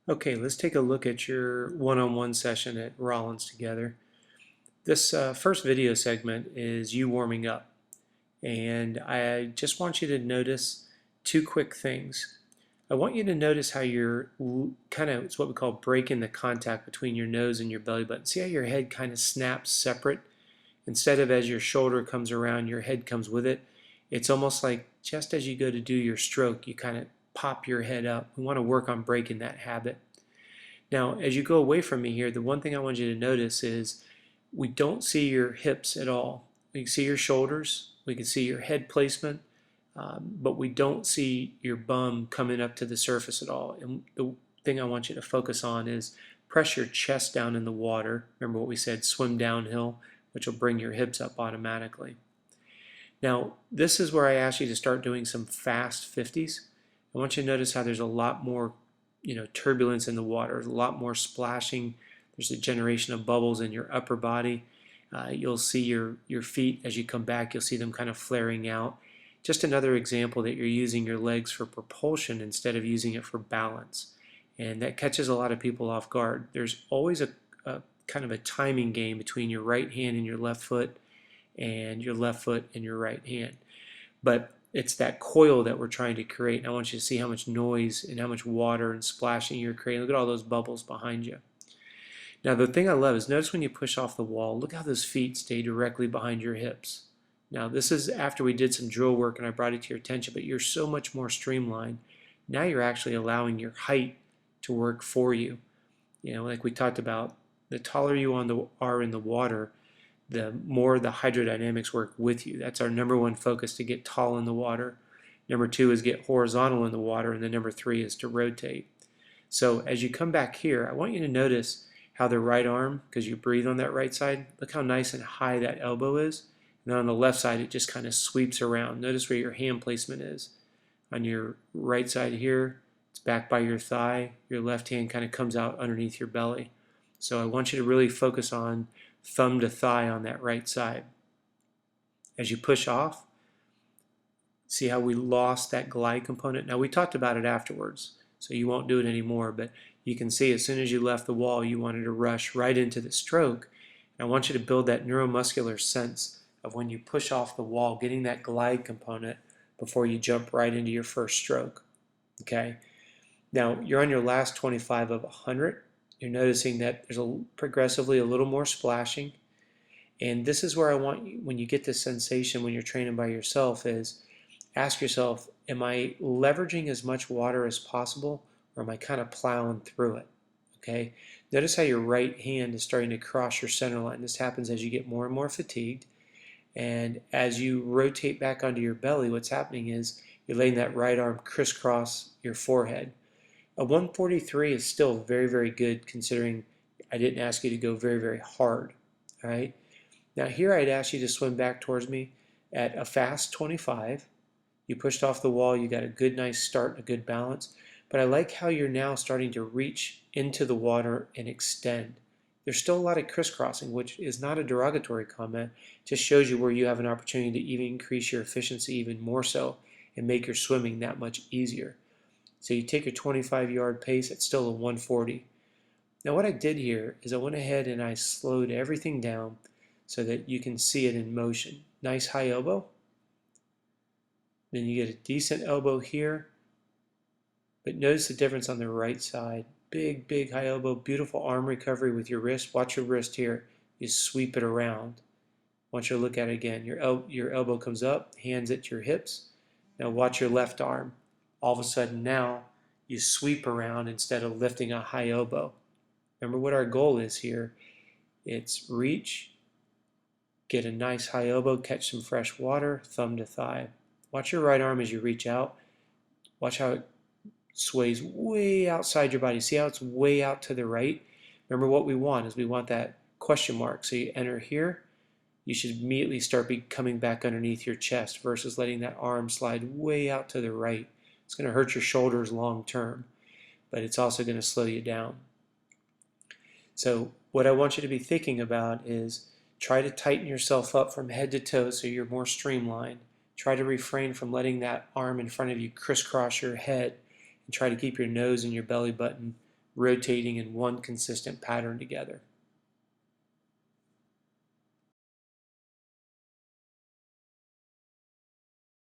Okay, let's take a look at your one-on-one session at Rollins together. This first video segment is you warming up, and I just want you to notice two quick things. I want you to notice how you're kind of, it's what we call breaking the contact between your nose and your belly button. See how your head kind of snaps separate? Instead of as your shoulder comes around, your head comes with it. It's almost like just as you go to do your stroke, you kind of pop your head up. We want to work on breaking that habit. Now, as you go away from me here, the one thing I want you to notice is we don't see your hips at all. We can see your shoulders, we can see your head placement, but we don't see your bum coming up to the surface at all. And the thing I want you to focus on is press your chest down in the water. Remember what we said, swim downhill, which will bring your hips up automatically. Now, this is where I ask you to start doing some fast 50s. I want you to notice how there's a lot more turbulence in the water. There's a lot more splashing. There's a generation of bubbles in your upper body. You'll see your feet as you come back. You'll see them kind of flaring out. Just another example that you're using your legs for propulsion instead of using it for balance. And that catches a lot of people off guard. There's always a kind of a timing game between your right hand and your left foot and your left foot and your right hand. But it's that coil that we're trying to create. And I want you to see how much noise and how much water and splashing you're creating. Look at all those bubbles behind you. Now the thing I love is notice when you push off the wall, look how those feet stay directly behind your hips. Now this is after we did some drill work and I brought it to your attention, but you're so much more streamlined. Now you're actually allowing your height to work for you. Like we talked about, the taller you are in the water, the more the hydrodynamics work with you. That's our number one focus, to get tall in the water. Number two is get horizontal in the water, and then number three is to rotate. So as you come back here, I want you to notice how the right arm, because you breathe on that right side, look how nice and high that elbow is. And then on the left side, it just kind of sweeps around. Notice where your hand placement is. On your right side here, it's back by your thigh. Your left hand kind of comes out underneath your belly. So I want you to really focus on thumb to thigh on that right side. As you push off, see how we lost that glide component? Now we talked about it afterwards, so you won't do it anymore, but you can see as soon as you left the wall, you wanted to rush right into the stroke. And I want you to build that neuromuscular sense of when you push off the wall, getting that glide component before you jump right into your first stroke. Okay? Now you're on your last 25 of 100. You're noticing that there's progressively a little more splashing. And this is where I want you, when you get this sensation when you're training by yourself, is ask yourself, am I leveraging as much water as possible, or am I kind of plowing through it? Okay. Notice how your right hand is starting to cross your center line. This happens as you get more and more fatigued. And as you rotate back onto your belly, what's happening is you're letting that right arm crisscross your forehead. A 143 is still very, very good, considering I didn't ask you to go very, very hard. All right. Now here I'd ask you to swim back towards me at a fast 25. You pushed off the wall. You got a good, nice start and a good balance. But I like how you're now starting to reach into the water and extend. There's still a lot of crisscrossing, which is not a derogatory comment. It just shows you where you have an opportunity to even increase your efficiency even more so and make your swimming that much easier. So you take your 25-yard pace, it's still a 140. Now what I did here is I went ahead and I slowed everything down so that you can see it in motion. Nice high elbow. Then you get a decent elbow here. But notice the difference on the right side. Big, big high elbow, beautiful arm recovery with your wrist. Watch your wrist here. You sweep it around. Want you to look at it again. Your elbow comes up, hands at your hips. Now watch your left arm. All of a sudden now you sweep around instead of lifting a high elbow. Remember what our goal is here. It's reach, get a nice high elbow, catch some fresh water, thumb to thigh. Watch your right arm as you reach out. Watch how it sways way outside your body. See how it's way out to the right? Remember what we want is we want that question mark. So you enter here. You should immediately start coming back underneath your chest versus letting that arm slide way out to the right. It's going to hurt your shoulders long term, but it's also going to slow you down. So what I want you to be thinking about is try to tighten yourself up from head to toe so you're more streamlined. Try to refrain from letting that arm in front of you crisscross your head, and try to keep your nose and your belly button rotating in one consistent pattern together.